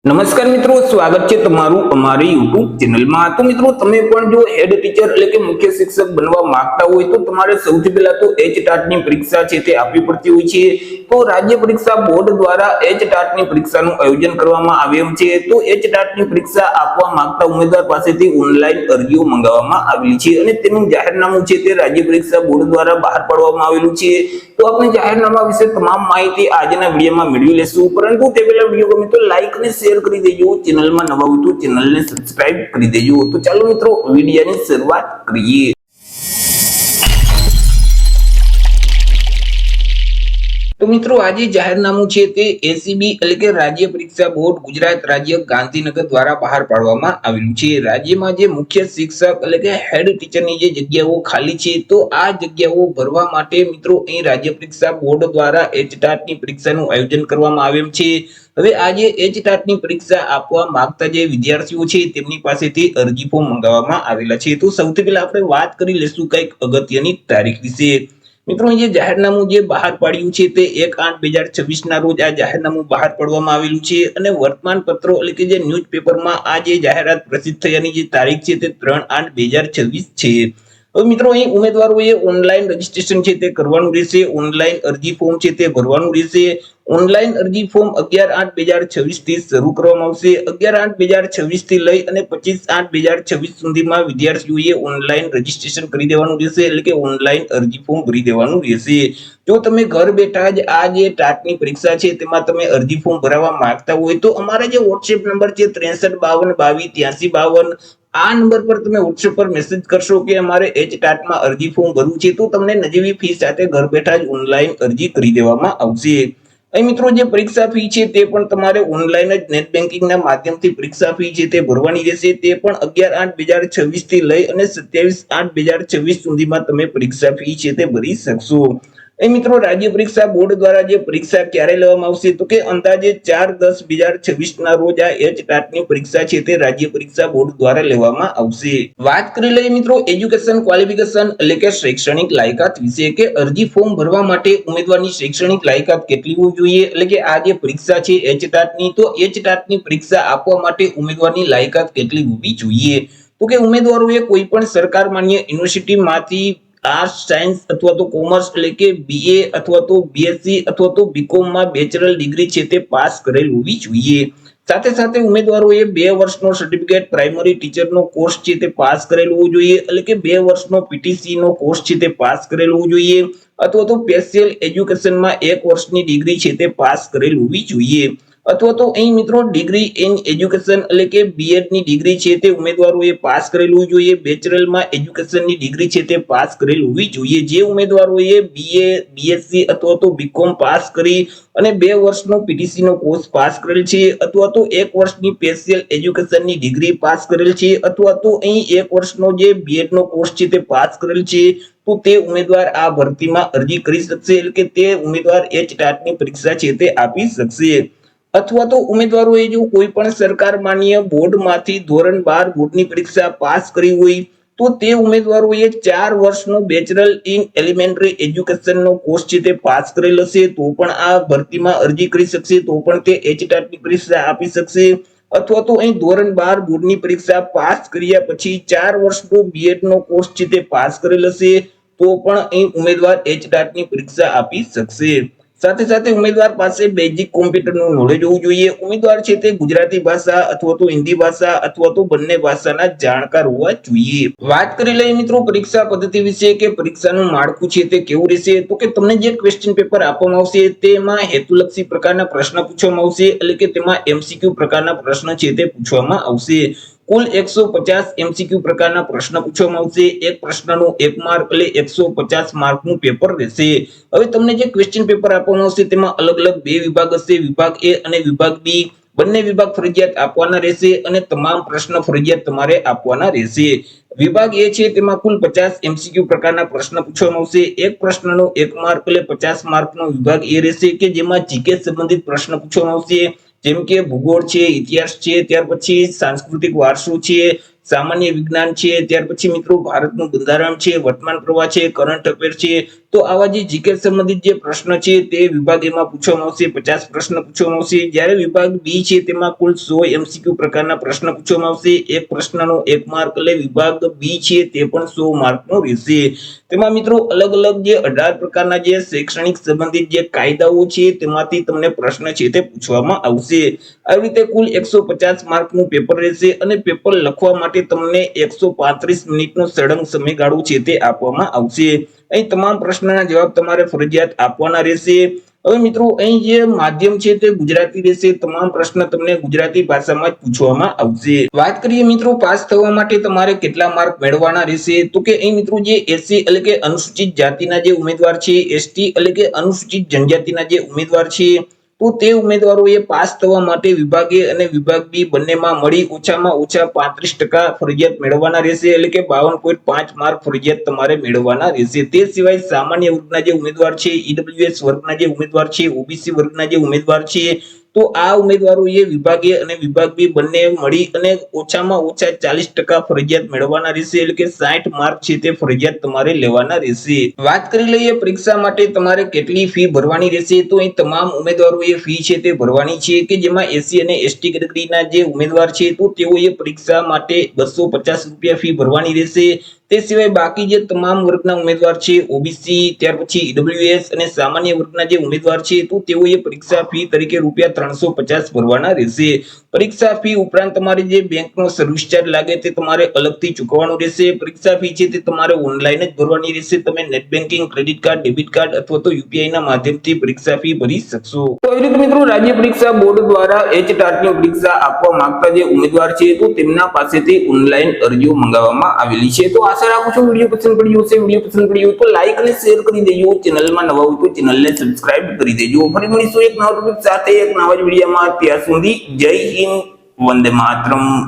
નમસ્કાર મિત્રો, સ્વાગત છે તમારું અમારી YouTube ચેનલમાં। તો મિત્રો, તમે પણ જો હેડ ટીચર એટલે કે મુખ્ય શિક્ષક બનવા માંગતા હોય તો તમારે સૌથી પહેલા તો HTAT ની પરીક્ષા છે તે આપવી પડતી હોય છે। તો રાજ્ય પરીક્ષા બોર્ડ દ્વારા HTAT ની પરીક્ષાનું આયોજન કરવામાં આવ્યું છે। તો HTAT ની પરીક્ષા આપવા માંગતા ઉમેદવાર પાસેથી ઓનલાઈન અરજીઓ મંગાવવામાં આવેલી છે અને તેનું જાહેરનામું છે તે રાજ્ય પરીક્ષા બોર્ડ દ્વારા બહાર પાડવામાં આવેલું છે। તો આપણે જાહેરનામા વિશે તમામ માહિતી આજના વિડીયોમાં મેળવી લેશું, પરંતુ તે પહેલા વિડીયો ગમે તો લાઈક અને શેર કરી દેજો। ચેનલમાં નવા હોય તો ચેનલને સબસ્ક્રાઇબ કરી દેજો। તો ચાલો મિત્રો, વિડીયોની શરૂઆત કરીએ। તો મિત્રો, આજે જાહેરનામું છે તે એસીબી એટલે કે રાજ્ય પરીક્ષા બોર્ડ ગુજરાત રાજ્ય ગાંધીનગર દ્વારા બહાર પાડવામાં આવેલું છે। રાજ્યમાં જે મુખ્ય શિક્ષક એટલે કે હેડ ટીચરની જે જગ્યાઓ ખાલી છે, તો આ જગ્યાઓ ભરવા માટે મિત્રો અહીં રાજ્ય પરીક્ષા બોર્ડ દ્વારા HTAT ની પરીક્ષાનું આયોજન કરવામાં આવ્યું છે। હવે આજે HTAT ની પરીક્ષા આપવા માંગતા જે વિદ્યાર્થીઓ છે તેમની પાસેથી અરજી ફોર્મ મંગાવવામાં આવેલા છે। તો સૌથી પહેલા આપણે વાત કરી લેશું કંઈક અગત્યની તારીખ વિશે। મિત્રો, જે જાહેરનામું જે બહાર પાડ્યું છે તે 1/8/2026 ના રોજ આ જાહેરનામું બહાર પાડવામાં આવેલું છે અને વર્તમાન પત્રો એટલે કે જે ન્યૂઝપેપરમાં આ જે જાહેરાત પ્રસિદ્ધ થયાની જે તારીખ છે તે 3/8/2026 છે। હવે મિત્રો, અહીં ઉમેદવારોએ ઓનલાઈન રજીસ્ટ્રેશન છે તે કરવાનું રહેશે, ઓનલાઈન અરજી ફોર્મ છે તે ભરવાનું રહેશે। ઓનલાઈન અરજી ફોર્મ 11/8/2026 થી શરૂ કરવામાં આવશે। 11/8/2026 થી લઈ અને 25/8/2026 સુધીમાં વિદ્યાર્થીઓએ ઓનલાઈન રજીસ્ટ્રેશન કરી દેવાનું રહેશે એટલે કે ઓનલાઈન અરજી ફોર્મ ભરી દેવાનું રહેશે। જો તમે ઘર બેઠા જ આ જે ટાટ ની પરીક્ષા છે તેમાં તમે અરજી ફોર્મ ભરવા માંગતા હોય તો અમારા જે WhatsApp નંબર છે 6352228352, આ નંબર પર તમે WhatsApp પર મેસેજ કરશો કે અમારે HTAT માં અરજી ફોર્મ ભરવું છે, તો તમને નજીવી ફી સાથે ઘર બેઠા જ ઓનલાઈન અરજી કરી દેવામાં આવશે। અહીં મિત્રો, જે પરીક્ષા ફી છે તે પણ તમારે ઓનલાઈન જ નેટ બેન્કિંગના માધ્યમથી પરીક્ષા ફી છે તે ભરવાની રહેશે। તે પણ 11/8/2026 થી લઈ અને 27/8/2026 સુધીમાં તમે પરીક્ષા ફી છે તે ભરી શકશો। અહીં મિત્રો, રાજ્ય પરીક્ષા બોર્ડ દ્વારા જે પરીક્ષા ક્યારે લેવામાં આવશે તો કે અંદાજે 4/10/2026 ના રોજ આ HTAT ની પરીક્ષા છે તે રાજ્ય પરીક્ષા બોર્ડ દ્વારા લેવામાં આવશે। વાત કરી લઈએ મિત્રો એજ્યુકેશન ક્વોલિફિકેશન એટલે કે શૈક્ષણિક લાયકાત વિશે, કે અરજી ફોર્મ ભરવા માટે ઉમેદવારની શૈક્ષણિક લાયકાત કેટલી હોવી જોઈએ એટલે કે આ જે પરીક્ષા છે HTAT ની, તો HTAT ની પરીક્ષા આપવા માટે ઉમેદવારની લાયકાત કેટલી હોવી જોઈએ તો કે ઉમેદવારોએ કોઈ પણ સરકાર માન્ય યુનિવર્સિટીમાંથી આર્ટ્સ, સાયન્સ અથવા તો કોમર્સ એટલે કે BA અથવા તો BSc અથવા તો BCom માં બેચલર ડિગ્રી છે તે પાસ કરેલ હોવી જોઈએ। સાથે સાથે ઉમેદવારોએ 2 વર્ષનો સર્ટિફિકેટ પ્રાઇમરી ટીચરનો કોર્સ છે તે પાસ કરેલ હોવો જોઈએ એટલે કે 2 વર્ષનો PTC નો કોર્સ છે તે પાસ કરેલ હોવો જોઈએ, અથવા તો સ્પેશિયલ એજ્યુકેશનમાં 1 વર્ષની ડિગ્રી છે તે પાસ કરેલ હોવી જોઈએ, અથવા તો અહીં મિત્રો ડિગ્રી ઇન એજ્યુકેશન એટલે કે BEd ની ડિગ્રી છે તે ઉમેદવારોએ પાસ કરેલું જોઈએ। બેચલરમાં એજ્યુકેશનની ડિગ્રી છે તે પાસ કરેલ હોવી જોઈએ। જે ઉમેદવારોએ BA, BSc અથવા તો BCom પાસ કરી અને 2 વર્ષનો PTC નો કોર્સ પાસ કરેલ છે, અથવા તો 1 વર્ષની સ્પેશિયલ એજ્યુકેશનની ડિગ્રી પાસ કરેલ છે, અથવા તો અહીં 1 વર્ષનો જે BEd નો કોર્સ છે તે પાસ કરેલ છે, તો તે ઉમેદવાર આ ભરતીમાં અરજી કરી શકશે એટલે કે તે ઉમેદવાર HTAT ની પરીક્ષા છે તે આપી શકશે। અથવા તો ઉમેદવારોએ જો કોઈ પણ સરકાર માન્ય બોર્ડમાંથી ધોરણ 12 બોર્ડની પરીક્ષા પાસ કરી હોય તો તે ઉમેદવારોએ 4 વર્ષનો બેચલર ઇન એલિમેન્ટરી એજ્યુકેશનનો કોર્સ છે તે પાસ કરેલ હશે તો પણ આ ભરતીમાં અરજી કરી શકશે, તો પણ તે HTAT ની પરીક્ષા આપી શકશે। અથવા તો અહીં ધોરણ 12 બોર્ડની પરીક્ષા પાસ કર્યા પછી 4 વર્ષનો BEd નો કોર્સ છે તે પાસ કરેલ હશે તો પણ અહીં ઉમેદવાર HTAT ની પરીક્ષા આપી શકશે। સાથે સાથે ઉમેદવાર પાસે બેઝિક કોમ્પ્યુટરનું નોલેજ હોવું જોઈએ। ઉમેદવાર છે તે ગુજરાતી ભાષા અથવા તો હિન્દી ભાષા અથવા તો બંને ભાષાના જાણકાર હોવા જોઈએ। વાત કરી લઈએ મિત્રો પરીક્ષા પદ્ધતિ વિશે, કે પરીક્ષાનું માળખું છે તે કેવું રહેશે તો કે તમને જે ક્વેશ્ચન પેપર આપવામાં આવશે તેમાં હેતુલક્ષી પ્રકારના પ્રશ્ન પૂછવામાં આવશે એટલે કે તેમાં MCQ પ્રકારના પ્રશ્ન છે તે પૂછવામાં આવશે। કુલ 150 MCQ પ્રકારના પ્રશ્ન પૂછવામાં આવશે। એક પ્રશ્નનો 1 માર્ક એટલે 150 માર્કનું પેપર રહેશે। હવે તમને જે ક્વેશ્ચન પેપર આપવામાં આવશે તેમાં અલગ અલગ 2 વિભાગ હશે, વિભાગ A અને વિભાગ B। બંને વિભાગ ફરજિયાત આપવાના રહેશે અને તમામ પ્રશ્ન ફરજિયાત તમારે આપવાના રહેશે। વિભાગ A છે તેમાં કુલ 50 MCQ પ્રકારના પ્રશ્ન પૂછવામાં આવશે। એક પ્રશ્નનો 1 માર્ક એટલે 50 માર્કનો વિભાગ A રહેશે કે જેમાં GK સંબંધિત પ્રશ્ન પૂછવામાં આવશે, જેમ કે ભૂગોળ છે, ઇતિહાસ છે, ત્યાર પછી સાંસ્કૃતિક વારસો છે, સામાન્ય વિજ્ઞાન છે, ત્યાર પછી મિત્રો ભારતનું બંધારણ છે, વર્તમાન પ્રવાહ છે, કરંટ અફેર છે. તો આવા જે જીકે સંબંધિત જે પ્રશ્ન છે તે વિભાગ એમાં પૂછવામાં આવશે, 50 પ્રશ્ન પૂછવામાં આવશે. જ્યારે વિભાગ બી છે તેમાં કુલ 100 એમસીક્યુ પ્રકારના પ્રશ્ન પૂછવામાં આવશે, એક પ્રશ્નનો 1 માર્ક. એટલે વિભાગ બી છે તે પણ 100 માર્કનો રહેશે. તેમાં મિત્રો અલગ અલગ જે 18 પ્રકારના જે શૈક્ષણિક સંબંધિત જે કાયદાઓ છે તેમાંથી તમને પ્રશ્ન છે તે પૂછવામાં આવશે. આવી રીતે કુલ 150 માર્કનું પેપર રહેશે અને પેપર લખવા માટે તમને 135 મિનિટનો સળંગ સમયગાળો છે તે આપવામાં આવશે. અહીં તમામ પ્રશ્નના જવાબ તમારે ફરજિયાત આપવાના રહેશે. હવે મિત્રો અહીં જે માધ્યમ છે તે ગુજરાતી રહેશે. તમામ પ્રશ્ન તમને ગુજરાતી ભાષામાં જ પૂછવામાં આવશે. વાત કરીએ મિત્રો પાસ થવા માટે તમારે કેટલા માર્ક મેળવવાના રહેશે, તો કે અહીં મિત્રો જે એસસી એટલે કે અનુસૂચિત જાતિના જે ઉમેદવાર છે, એસટી એટલે કે અનુસૂચિત જનજાતિના જે ઉમેદવાર છે, તો તે ઉમેદવારોએ પાસ થવા માટે વિભાગ એ અને વિભાગ બી બંનેમાં મળી ઓછામાં ઓછા 35% ફરજિયાત મેળવવાના રહેશે. એટલે કે 52.5 માર્ક ફરજિયાત તમારે મેળવવાના રહેશે. તે સિવાય સામાન્ય વર્ગના જે ઉમેદવાર છે, ઈડબ્લ્યુએસ વર્ગના જે ઉમેદવાર છે, ઓબીસી વર્ગના જે ઉમેદવાર છે, તો આ ઉમેદવારોએ વિભાગ એ અને વિભાગ બી બંને મળી અને ઓછામાં ઓછા 40% ફરજિયાત મેળવવાના રહેશે. એટલે કે 60 માર્ક છે તે ફરજિયાત તમારે લેવાના રહેશે. વાત કરી લઈએ પરીક્ષા માટે તમારે કેટલી ફી ભરવાની રહેશે, તો અહીં તમામ ઉમેદવારોએ ફી છે તે ભરવાની છે, કે જેમાં એસસી અને એસટી કેટેગરીના જે ઉમેદવાર છે તો તેઓએ પરીક્ષા માટે 250 રૂપિયા ફી ભરવાની રહેશે. તે સિવાય બાકી જે તમામ વર્ગના ઉમેદવાર છે, ઓબીસી, ત્યાર પછી ઈડબ્લ્યુએસ અને સામાન્ય વર્ગના જે ઉમેદવાર છે, તો તેઓએ પરીક્ષા ફી તરીકે રૂપિયા 350 ભરવાના રહેશે. પરીક્ષા ફી ઉપરાંત તમારે જે બેંકનો સર્વિસ ચાર્જ લાગે તે તમારે અલગથી ચૂકવવાનો રહેશે. પરીક્ષા ફી છે તે તમારે ઓનલાઈન જ ભરવાની રહેશે. તમે net banking, credit card, debit card અથવા તો યુપીઆઈ ના માધ્યમથી પરીક્ષા ફી ભરી શકશો. તો એ રીતે મિત્રો રાજ્ય પરીક્ષા બોર્ડ દ્વારા એચટાટની પરીક્ષા આપવા માંગતા જે ઉમેદવાર છે તો તેમના પાસેથી ઓનલાઈન અરજીઓ મંગાવવામાં આવેલી છે. તો આશા રાખું છું વિડીયો પસંદ પડ્યો હશે. વિડીયો પસંદ પડ્યો તો લાઈક અને શેર કરી દેજો. ચેનલમાં નવા હોય તો ચેનલને સબસ્ક્રાઇબ કરી દેજો. ફરી મળીશું એક નવા ટોપિક સાથે એક નવા જ વિડીયોમાં. ત્યાં સુધી જય હિન્દ, વંદે માતરમ.